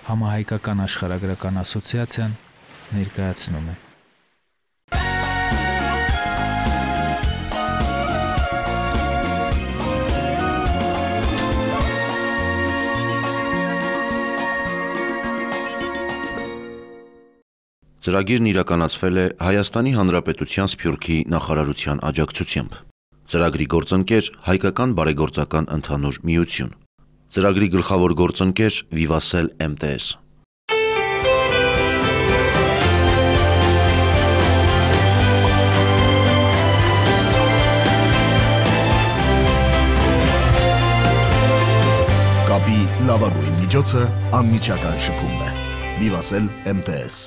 Համահայկական աշխարհագրական ասոցիացիան ներկայացնում է։ Ծրագիրն իրականացվել է Հայաստանի Հանրապետության Սփյուռքի նախարարության աջակցությամբ։ Ծրագրի գործընկեր Հայկական բարեգործական ընդհանուր միություն։ Ծրագրի գլխավոր գործընկեր Vivassel MTS։ Կապի լավագույն միջոցը անմիջական շփումն է։ Vivassel MTS։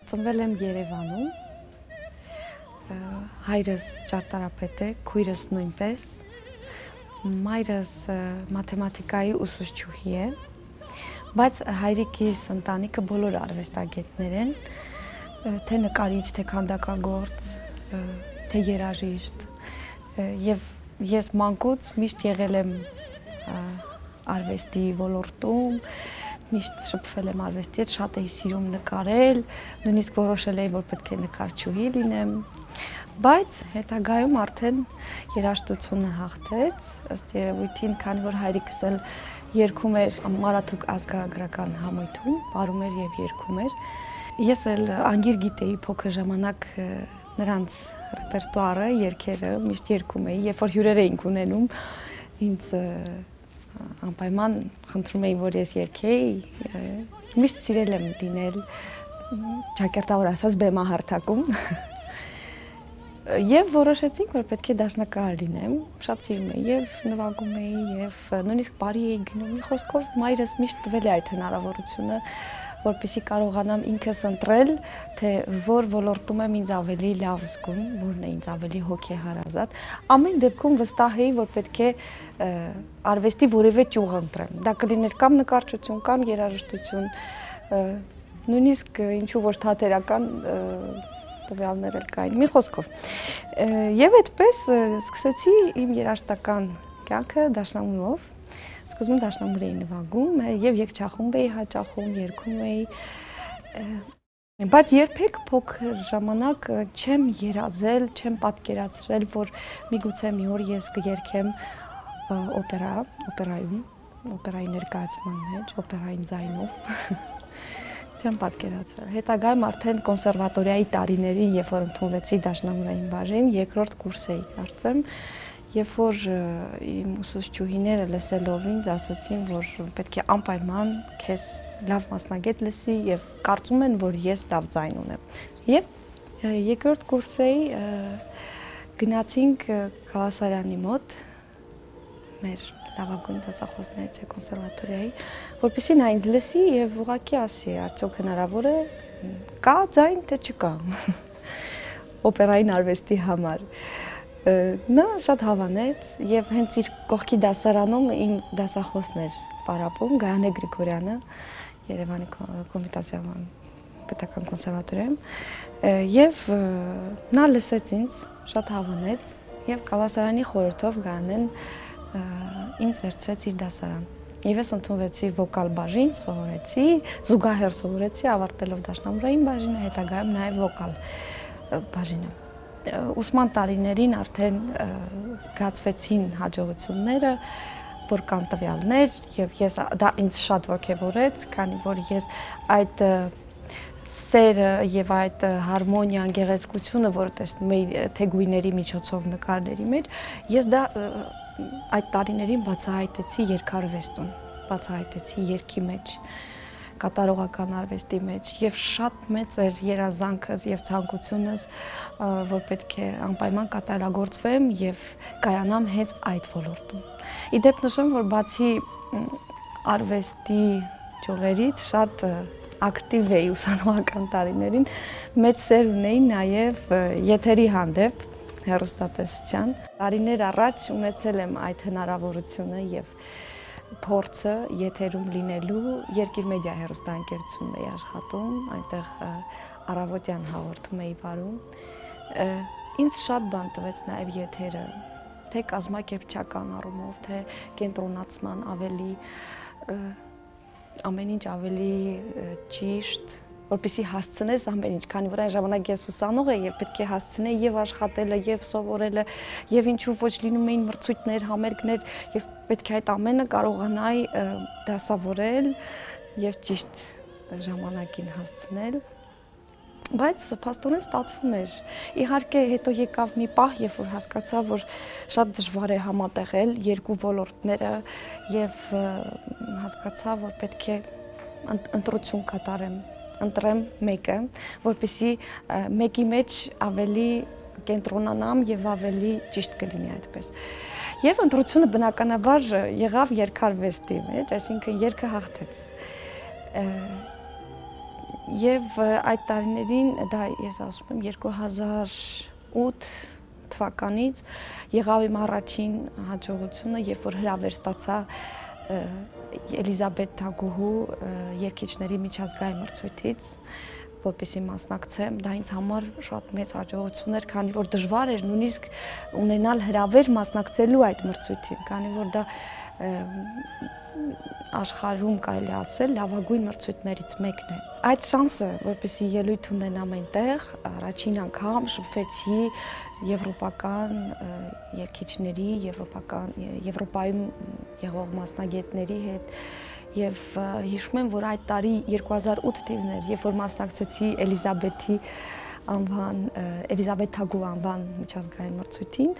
Ծնվել եմ Երևանում, հայրս ճարտարապետ է, քույրս նույնպես, մայրս մաթեմատիկայի ուսուցչուհի է, բայց հայրիկիս ընտանիքը բոլոր արվեստագետներ են, թե նկարիչ, թե քանդակագործ, թե երաժիշտ, եւ ես մանկուց միշտ եղել եմ արվեստի ոլորտում, միշտ շփվել եմ արվեստի հետ, շատ էի սիրում նկարել, նույնիսկ որոշել էի, որ պետք է նկարչուհի լինեմ, բայց հետագայում արդեն երաժշտությունը հաղթեց, ըստ երևույթին, քանի որ հայրիկս էլ երգում էր Մարաթուկ ազգագրական համույթում, պարում էր եւ երգում էր։ Ես էլ անգիր գիտեի փոքր ժամանակ նրանց ռեպերտուարը, երգերը միշտ երգում էի, երբ որ հյուրեր էինք ունենում, ինձ անպայման խնդրում էի, որ ես երգեի, միշտ սիրել եմ լինել, ճակերտավոր ասած բեմահարթակում, եւ որոշեցինք, որ պետք է դաշնակահար լինեմ, շատ սիրում էի եւ նվագում էի եւ նույնիսկ բարի էի գնում, մի խոսքով մայրս միշտ տվել է այդ հնարավորությունը, որպեսզի կարողանամ ինքս ընտրել, թե որ ոլորտում եմ ինձ ավելի լավ զգում, որն է ինձ ավելի հոգեհարազատ։ Ամեն դեպքում վստահ էի, որ պետք է արվեստի որևէ ճյուղ ընտրեմ։ Դա կլիներ կամ նկարչություն, կամ երաժշտություն, նույնիսկ ինչու որ թատերական տվյալներ էլ կային։ Մի խոսքով։ Եվ այդպես սկսեցի իմ երաժշտական կյանքը դաշնամուրով։ Սկզբում դաշնամուր էի նվագում եւ երգչախումբ էի հաճախում, երգում էի, բայց երբեք փոքր ժամանակ չեմ երազել, չեմ պատկերացրել, որ միգուցե մի օր ես կերգեմ օպերայում, օպերայի ներկայացման մեջ, օպերային ձայնով, չեմ պատկերացրել։ Հետագայում արդեն կոնսերվատորիայի տարիներին, երբ որ ընդունվեցի դաշնամուրային բաժին, երկրորդ կուրս էի կարծեմ, երբ որ իմ ուսուցչուհիները լսելով ինձ ասացին, որ պետք է անպայման քեզ լավ մասնագետ լսի եւ կարծում են, որ ես լավ ձայն ունեմ։ Եվ երկրորդ կուրսեի գնացինք Կալասարյանի մոտ, մեր լավագույն դասախոսներից է կոնսերվատորիայի, որպեսզի նա ինձ լսի եւ ուղղակի ասի, արդյոք հնարավոր է կա ձայն, թե չկա օպերային արվեստի համար։ Նա շատ հավանեց եւ հենց իր կողքի դասարանում իմ դասախոսն էր պարապում Գայանե Գրիգորյանը, Երևանի Կոմիտասիական պետական կոնսերվատորիայում, եւ նա լսեց ինձ, շատ հավանեց եւ Կալասարյանի խորհրդով Գայանեն ինձ վերցրեց իր դասարան։ Եվ ես ընդունվեցի վոկալ բաժին, սովորեցի, զուգահեռ սովորեցի, ավարտելով դաշնամուրային բաժինը, հետագայում նաեւ վոկալ բաժինը։ Ուսման տարիներին արդեն զգացվեցին հաջողությունները, որ կան տվյալներ եւ ես դա ինձ շատ ոգևորեց, քանի որ ես այդ սերը եւ այդ հարմոնիան, գեղեցկությունը, որը տեսնում էի թե գույների միջոցով նկարների մեջ, ես դա այդ տարիներին բացահայտեցի երգարվեստում, բացահայտեցի երգի մեջ, կատարողական արվեստի մեջ եւ շատ մեծ էր երազանքս եւ ցանկությունս, որ պետք է անպայման կատարելագործվեմ եւ կայանամ հենց այդ ոլորտում։ Իդեպ նշեմ, որ բացի արվեստի ճյուղերից շատ ակտիվ էի ուսանողական տարիներին, մեծ սեր ունեի նաեւ եթերի հանդեպ հեռուստատեսության։ Տարիներ առաջ ունեցել եմ այդ հնարավորությունը եւ փորձը եթերում լինելու Երկիր մեդիա հեռուստաընկերությունում էի աշխատում, այնտեղ առավոտյան հաղորդում էի վարում։ Ինձ շատ բան տվեց նաեւ եթերը, թե կազմակերպչական առումով, թե կենտրոնացման ավելի ամեն ինչ ավելի ճիշտ, որպեսզի հասցնես ամեն ինչ, քանի որ այն ժամանակ ես ուսանող էի եւ պետք է հասցնեի եւ աշխատելը եւ սովորելը եւ ինչու ոչ լինում էին մրցույթներ, համերգներ եւ պետք է այդ ամենը կարողանայի դասավորել եւ ճիշտ ժամանակին հասցնել, բայց փաստորեն ստացվում էր։ Իհարկե հետո եկավ մի պահ, երբ որ հասկացա, որ շատ դժվար է համատեղել երկու ոլորտները եւ հասկացա, որ պետք է ընտրություն կատարեմ, ընտրեմ մեկը, որպեսզի մեկի մեջ ավելի կենտրոնանամ եւ ավելի ճիշտ կլինի այդպես։ Եվ ընտրությունը բնականաբար եղավ երկարվեստի մեջ, այսինքն երգը հաղթեց։ Եվ այդ տարիներին, դա ես ասում եմ 2008 թվականից եղավ իմ առաջին հաջողությունը, երբ որ հրավեր ստացա Էլիզաբեթ Թագուհու երգիչների միջազգային մրցույթից, որպեսզի մասնակցեմ, դա ինձ համար շատ մեծ հաջողություն էր, քանի որ դժվար էր նույնիսկ ունենալ հրավեր մասնակցելու այդ մրցույթին, քանի որ դա աշխարհում կարելի ասել լավագույն մրցույթներից մեկն է։ Այդ շանսը, որպեսզի ելույթ ունենամ այնտեղ, առաջին անգամ շփվեցի եվրոպական երգիչների, Եվրոպայում եղող մասնագետների հետ եւ հիշում եմ, որ այդ տարի 2008 թիվն էր, երբ որ մասնակցեցի Էլիզաբեթ Թագու անվան միջազգային մրցույթին,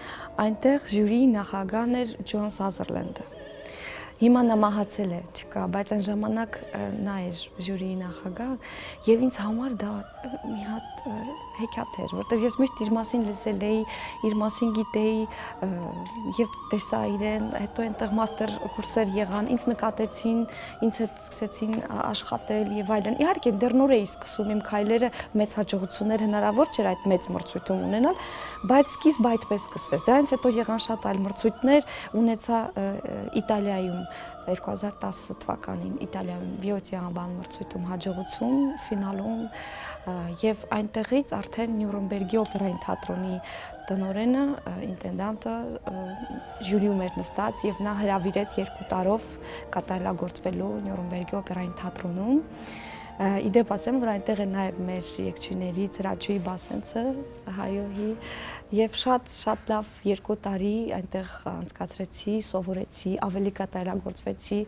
այնտեղ ժյուրիի նախագահն էր Ջոն Սազերլենդը։ Հիմա նա մահացել է, չկա, բայց այն ժամանակ նա էր ժյուրիի նախագահ եւ ինձ համար դա մի հատ հեքիաթ էր, որտեղ ես միշտ իր մասին լսել էի, իր մասին գիտեի եւ տեսա իրեն, հետո այնտեղ մաստեր կուրսեր եղան, ինձ նկատեցին, ինձ հետ սկսեցին աշխատել եւ այլն։ Իհարկե դեռ նոր էի սկսում իմ քայլերը, մեծ հաջողություններ հնարավոր չէր այդ մեծ մրցույթում ունենալ, բայց սկիզբը այդպես սկսվեց։ Դրանից հետո եղան շատ այլ մրցույթներ, ունեցա Իտալիայում 2010 թվականին Իտալիայում Վիոտի անվան մրցույթում հաջողություն, ֆինալում եւ այնտեղից արդեն Նյուրնբերգի օպերային թատրոնի տնօրենը, ինտենդանտը ժյուրիում էր նստած եւ նա հրավիրեց 2 տարով կատարելագործվելու Նյուրնբերգի օպերային թատրոնում։ Իդեպ ասեմ, որ այնտեղ է նաև մեր երգչուներից Ռաչուի Բասենցը, հայոհի, եւ շատ լավ 2 տարի այնտեղ անցկացրեցի, սովորեցի, ավելի կատարելագործվեցի,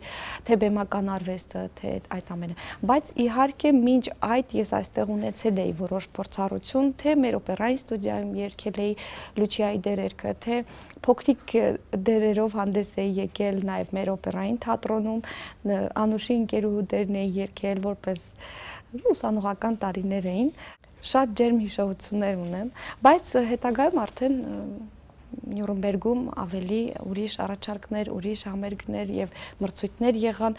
թե բեմական արվեստը, թե այդ ամենը։ Բայց իհարկե մինչ այդ ես այստեղ ունեցել էի որոշ փորձառություն, թե մեր օպերային ստուդիայում երգել էի Լուչիայի դերերքը, թե փոքրիկ դերերով հանդես էի եկել նաև մեր օպերային թատրոնում, Անուշի ընկերուհու դերն էի երգել, որպես ուսանողական տարիներ էին, շատ ջերմ հիշողություններ ունեմ, բայց հետագայում արդեն Նյուրնբերգում ավելի ուրիշ առաջարկներ, ուրիշ համերգներ եւ մրցույթներ եղան,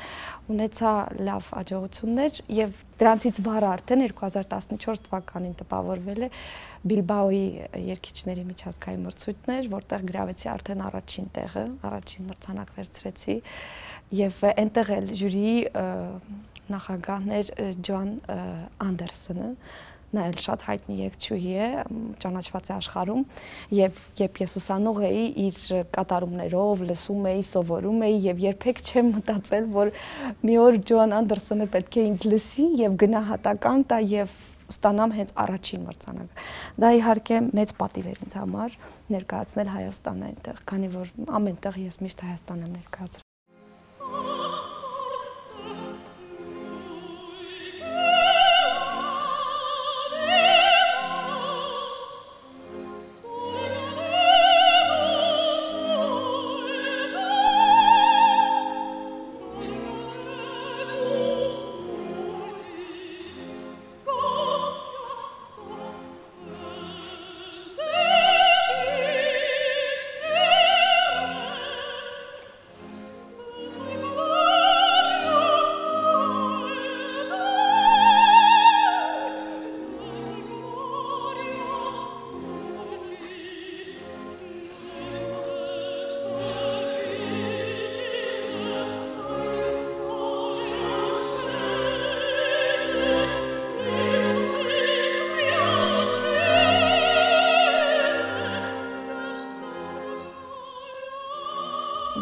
ունեցա լավ հաջողություններ եւ դրանցից վառ արդեն 2014 թվականին տպավորվել է Բիլբաոյի երգիչների միջազգային մրցույթներ, որտեղ գրավեցի արդեն առաջին տեղը, առաջին մրցանակ վերցրեցի եւ այնտեղ էլ ժյուրիի նախագահն էր Ջոն Անդերսոնը, նա էլ շատ հայտնի երգչուհի է, ճանաչված է աշխարհում եւ երբ ես ուսանող էի, իր կատարումներով լսում էի, սովորում էի եւ երբեք չեմ մտածել, որ մի օր Ջոն Անդերսոնը պետք է ինձ լսի եւ գնահատական տա եւ ստանամ հենց առաջին մրցանակը։ Դա իհարկե մեծ պատիվ էր ինձ համար ներկայացնել Հայաստանը այնտեղ, քանի որ ամենտեղ ես միշտ Հայաստան եմ ներկայացրել։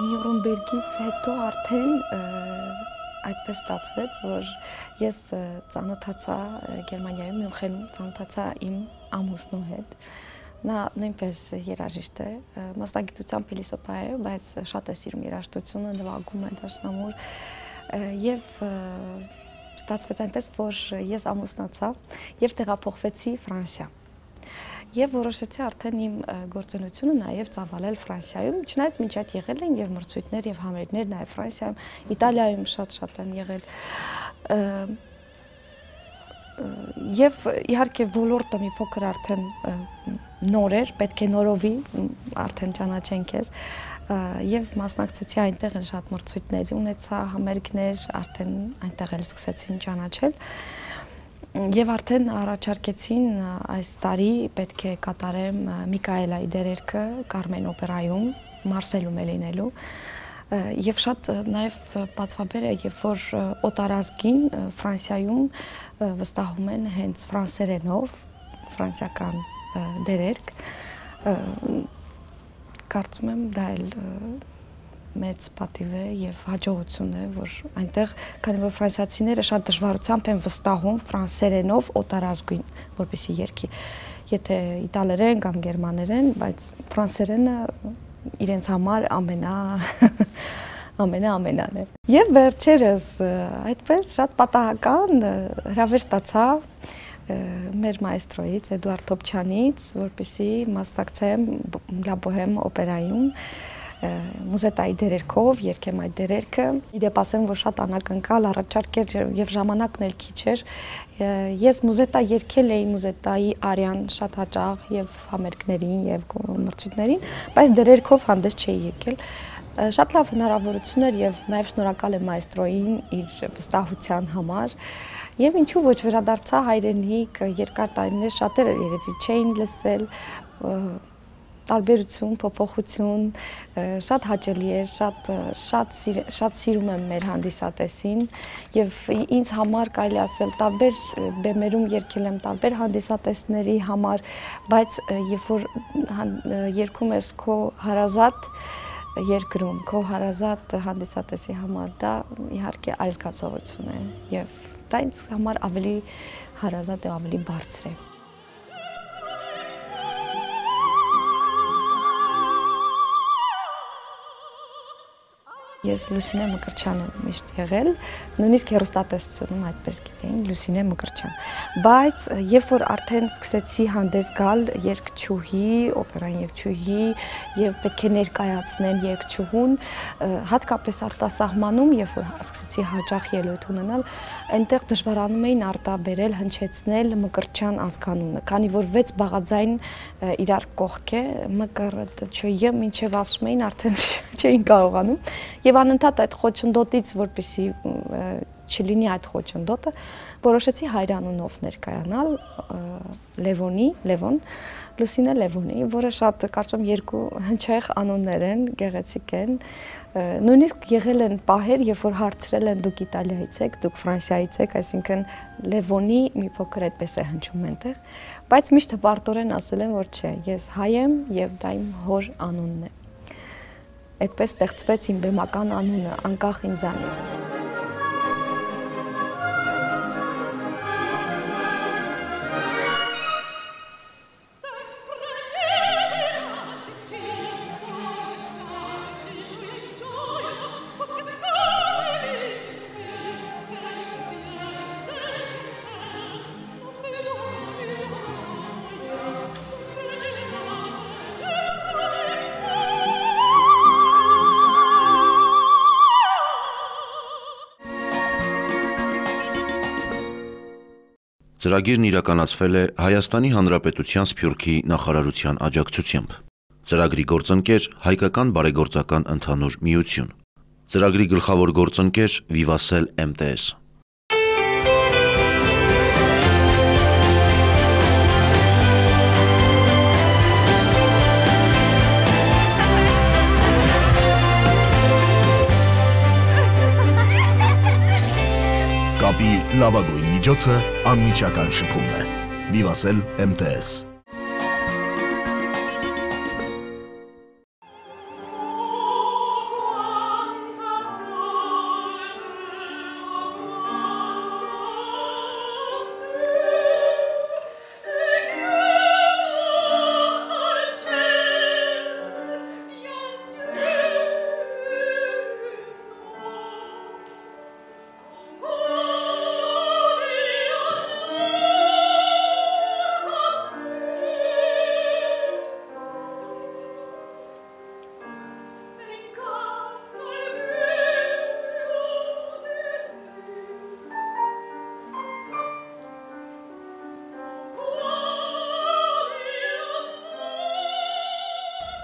Նյուրնբերգից հետո արդեն այդպես ստացվեց, որ ես ծանոթացա Գերմանիայում Մյունխենում, ծանոթացա իմ ամուսնու հետ։ Նա նույնպես երաժիշտ է, մասնագիտությամբ փիլիսոփա է, բայց շատ է սիրում երաժշտությունը, նվագում է դաշնամուր եւ ստացվեց այնպես, որ ես ամուսնացա եւ տեղափոխվեցի Ֆրանսիա։ Եվ որոշեցի արդեն իմ գործունեությունը նաև ծավալել Ֆրանսիայում, չնայած մինչ այդ եղել են եւ մրցույթներ եւ համերգներ նաև Ֆրանսիայում, Իտալիայում շատ են եղել։ Եվ իհարկե ոլորտը մի փոքր արդեն նոր էր, պետք է նորովի արդեն ճանաչեն քեզ։ Եվ մասնակցեցի այնտեղ են շատ մրցույթներ ունեցա, համերգներ, արդեն այնտեղ էլ սկսեցին ճանաչել։ Եվ արդեն առաջարկեցին այս տարի պետք է կատարեմ Միկայելայի դերերքը Կարմեն օպերայում, Մարսելում է լինելու։ Եվ շատ նաև պատվաբեր է, երբ որ օտարազգին Ֆրանսիայում վստահում են հենց ֆրանսերենով, ֆրանսիական դերերք։ Կարծում եմ դա էլ մեծ պատիվ է եւ հաջողություն է, որ այնտեղ, քանի որ ֆրանսիացիները շատ դժվարությամբ են վստահում ֆրանսերենով օտարազգին, որպեսզի երգի։ Եթե իտալերեն կամ գերմաներեն, բայց ֆրանսերենը իրենց համար ամենան է։ Եվ վերջերս այդպես շատ պատահական հրավեր ստացա մեր մայստրոից Էդուարդ Թոփչյանից, որպեսզի մասնակցեմ Լա Բոհեմ օպերայում մուզետայի դերերքով, երգեմ այդ դերերքը։ Իդեպ ասեմ, որ շատ անակնկալ առաջարկ էր եւ ժամանակն էլ քիչ էր։ Ես մուզետա երգել էի մուզետայի արյան շատ հաճախ եւ համերգներին եւ մրցույթներին, բայց դերերքով հանդես չէի եկել։ Շատ լավ հնարավորություն էր եւ նաեւ շնորհակալ եմ մայստրոյին իր վստահության համար։ Եվ ինչու ոչ վերադարձա հայրենիք, երկար տարիներ շատերը երևի չէին լսել, տարբերություն, փոփոխություն, շատ հաճելի էր, շատ սիրում եմ մեր հանդիսատեսին եւ ինձ համար կարելի ասել տարբեր բեմերում երգել եմ տարբեր հանդիսատեսների համար, բայց երբ որ երգում ես քո հարազատ երկրում, քո հարազատ հանդիսատեսի համար, դա իհարկե այլ զգացողություն է եւ դա ինձ համար ավելի հարազատ է, ավելի բարձր է։ Ես Լուսինե Մկրտչյանը միշտ եղել, նույնիսկ հեռուստատեսությունում այդպես գիտեին, Լուսինե Մկրտչյան։ Բայց երբ որ արդեն սկսեցի հանդես գալ երգչուհի, օպերային երգչուհի եւ պետք է ներկայացնեն երգչուհուն, հատկապես արտասահմանում, երբ որ սկսեցի հաճախ ելույթ ունենալ, այնտեղ դժվարանում էին արտաբերել, հնչեցնել Մկրտչյան ազգանունը, քանի որ 6 բաղաձայն իրար կողք է, ՄԿՌՏՉ մինչև ասում էին արդեն չէին կարողանում։ Եվ անընդհատ այդ խոչընդոտից, որպեսզի չլինի այդ խոչընդոտը, որոշեցի հայրանունով ներկայանալ Լևոն, Լուսինե Լևոնի, որը շատ կարծում եմ երկու հնչեղ անուններ են, գեղեցիկ են։ Նույնիսկ եղել են պահեր, երբ որ հարցրել են դուք Իտալիայից եք, դուք Ֆրանսիայից եք, այսինքն Լևոնի մի փոքր այդպես է հնչում այնտեղ, բայց միշտ հպարտորեն ասել են, որ չէ, ես հայ եմ եւ դա իմ հոր անունն է։ Այդպես ստեղծվեց իմ բեմական անունը, անկախ ինձանից։ Ծրագիրն իրականացվել է Հայաստանի Հանրապետության Սփյուռքի նախարարության աջակցությամբ։ Ծրագրի գործընկեր Հայկական բարեգործական ընդհանուր միություն։ Ծրագրի գլխավոր գործընկեր Վիվասել MTS։ Կապի լավագույն միջոցը անմիջական շփումն է։ Վիվասել MTS։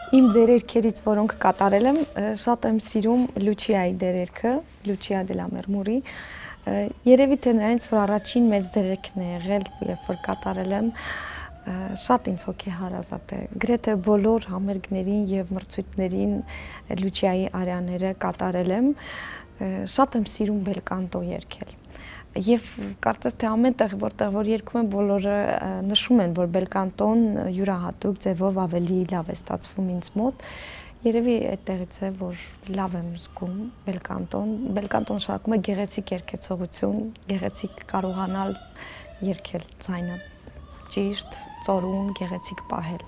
Իմ դերերքերից, որոնք կատարել եմ, շատ եմ սիրում Լուչիայի դերերքը, Լուչիա դե լա Մերմուրի։ Երևի թե նրանից, որ առաջին մեծ դերերքն է եղել, երբ որ կատարել եմ, շատ ինձ հոգեհարազատ է։ Գրեթե բոլոր համերգներին եւ մրցույթներին Լուչիայի արյաները կատարել եմ։ Շատ եմ սիրում բելկանտո երգել։ Եվ կարծես թե ամեն տեղ, որտեղ որ երգում են, բոլորը նշում են, որ բելկանտոն յուրահատուկ ձևով ավելի լավ է ստացվում ինձ մոտ։ Երևի այդտեղից է, որ լավ եմ զգում բելկանտոն։ Բելկանտոն շարքում է գեղեցիկ երգեցողություն, գեղեցիկ կարողանալ երգել ձայնը ճիշտ, ծորուն, գեղեցիկ պահել։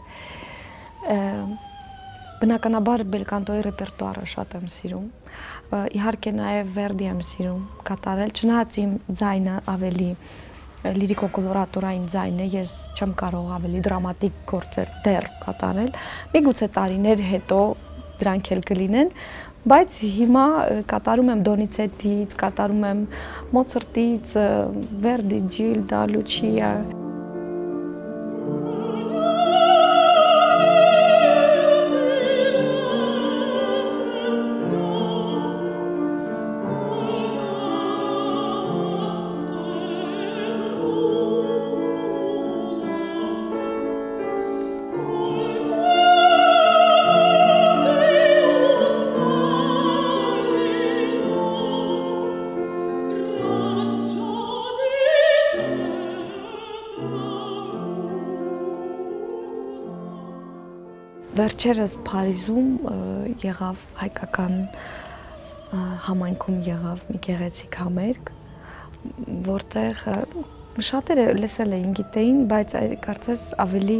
Բնականաբար բելկանտոյի ռեպերտուարը շատ եմ սիրում։ Իհարկե նաև Վերդի եմ սիրում կատարել, չնայած իմ ձայնը ավելի լիրիկո-կոլորատուրային ձայն է, ես չեմ կարող ավելի դրամատիկ գործեր դեռ կատարել։ Միգուցե տարիներ հետո դրանք էլ կլինեն, բայց հիմա կատարում եմ Դոնիցետից, կատարում եմ Մոցարտից, Վերդի, Ջիլդա, Լուչիա։ Վերջերս Փարիզում եղավ հայկական համայնքում եղավ մի գեղեցիկ համերգ, որտեղ շատերը լսել էին, գիտեին, բայց կարծես ավելի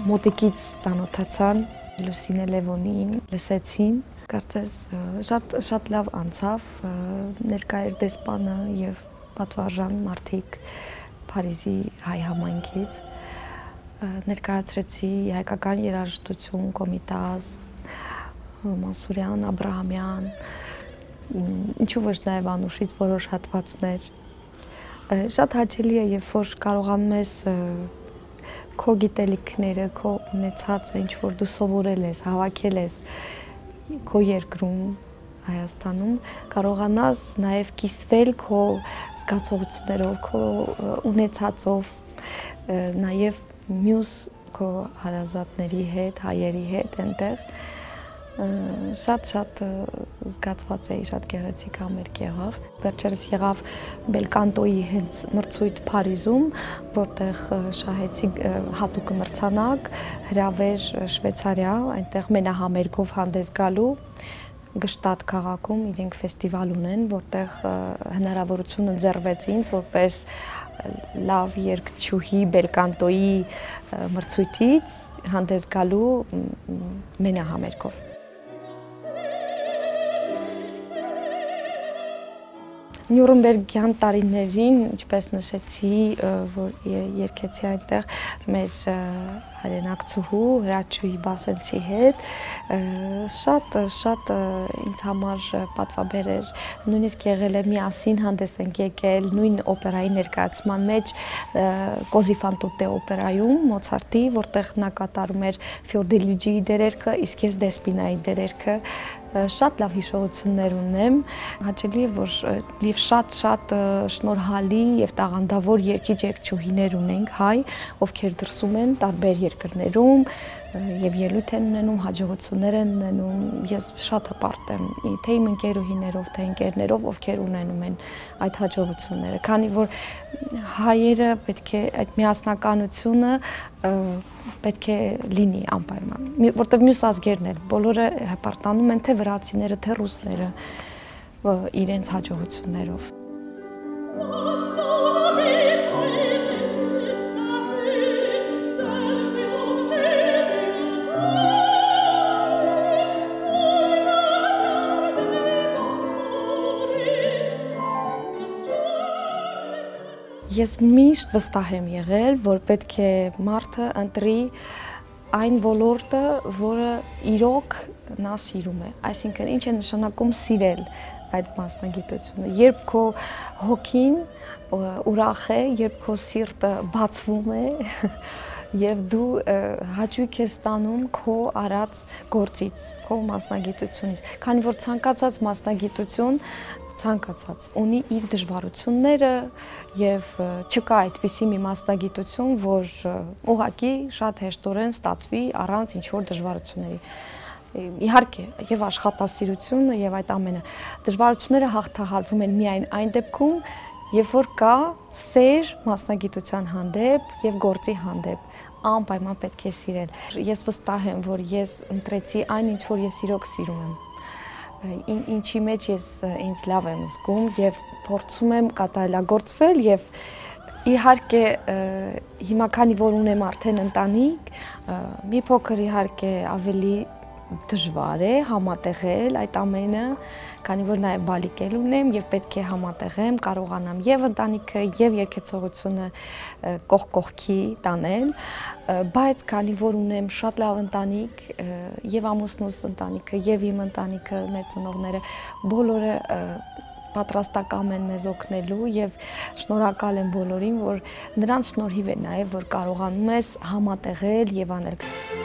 մոտիկից ծանոթացան Լուսինե Լևոնին, լսեցին, կարծես շատ լավ անցավ, ներկա էր դեսպանը եւ պատվարժան մարդիկ Փարիզի հայ համայնքից, ներկայացրեցի հայկական երաժշտություն, Կոմիտաս, Մանսուրյան, Աբրահամյան, ինչու ոչ նաև Անուշից որոշ հատվածներ։ Շատ հաճելի է, երբ որ կարողանում ես քո գիտելիքները, քո ունեցածը, ինչ որ դու սովորել ես, հավաքել ես քո երկրում, Հայաստանում, կարողանաս նաև կիսվել քո զգացողություններով, քո ունեցածով, նաև մյուս քո հարազատների հետ, հայերի հետ այնտեղ շատ զգացված էի, շատ գեղեցիկ համերգ եղավ։ Վերջերս եղավ բելկանտոյի հենց մրցույթ Փարիզում, որտեղ շահեցի հատուկ մրցանակ, հրավեր Շվեյցարիա, այնտեղ մենահամերգով հանդես գալու Գշտադ քաղաքում իրենք ֆեստիվալ ունեն, որտեղ հնարավորություն ընձեռվեց ինձ որպես լավ երգչուհի բելկանտոյի մրցույթից հանդես գալու մենահամերգով։ Նյուրնբերգյան տարիներին, ինչպես նշեցի, որ երգեցի այնտեղ մեր հայրենակցուհու Հրաչուհի Բասենցի հետ, շատ ինձ համար պատվաբեր էր, նույնիսկ եղել է միասին հանդես ենք եկել նույն օպերայի ներկայացման մեջ Կոզի ֆան տուտե օպերայում Մոցարտի, որտեղ նա կատարում էր Ֆյորդելիջիի դերերքը, իսկ ես Դեսպինայի դերերքը, շատ լավ հիշողություններ ունեմ, հաճելի է, որ և շատ շնորհալի և տաղանդավոր երգիչ-երգչուհիներ ունենք հայ, ովքեր դրսում են տարբեր երկրներում և ելույթ են ունենում, հաջողություններ են ունենում, ես շատ հպարտ եմ, թե իմ ընկերուհիներով, թե ընկերներով, ովքեր ունենում են այդ հաջողությունները, քանի որ հայերը պետք է այդ միասնականությունը պետք է լինի անպայման, որտեղ մյուս ազգերն էլ բոլորը հպարտանում են թե վրացիները, թե ռուսները իրենց հաջողություններով։ Ես միշտ վստահ եմ եղել, որ պետք է մարդը ընտրի այն ոլորտը, որը իրոք նա սիրում է, այսինքն ինչ է նշանակում սիրել այդ մասնագիտությունը, երբ քո հոգին ուրախ է, երբ քո սիրտը բացվում է, եւ դու հաճույք ես ստանում քո արած գործից, քո մասնագիտությունից, քանի որ ցանկացած մասնագիտություն ցանկացած ունի իր դժվարությունները եւ չկա այդպիսի մի մասնագիտություն, որ ուղղակի շատ հեշտորեն ստացվի առանց ինչ որ դժվարությունների։ Իհարկե, եւ աշխատասիրությունը եւ այդ ամենը դժվարությունները հաղթահարվում են միայն այն դեպքում, երբ որ կա սեր մասնագիտության հանդեպ եւ գործի հանդեպ, անպայման պետք է սիրել։ Ես վստահ եմ, որ ես ընտրեցի այն, ինչ որ ես իրոք սիրում եմ։ Ինչի մեջ ես ինձ լավ եմ զգում եւ փորձում եմ կատարելագործվել եւ իհարկե հիմա քանի որ ունեմ արդեն ընտանիք, մի փոքր իհարկե ավելի դժվար է համատեղել այդ ամենը, քանի որ նաև բալիկ էլ ունեմ եւ պետք է համատեղեմ, կարողանամ եւ ընտանիքը եւ երգեցողությունը կողք կողքի տանել, բայց քանի որ ունեմ շատ լավ ընտանիք եւ ամուսնուս ընտանիքը եւ իմ ընտանիքը, մեր ծնողները բոլորը պատրաստակամ են մեզ օգնելու եւ շնորհակալ եմ բոլորին, որ նրանց շնորհիվ է նաեւ որ կարողանում ես համատեղել եւ անել։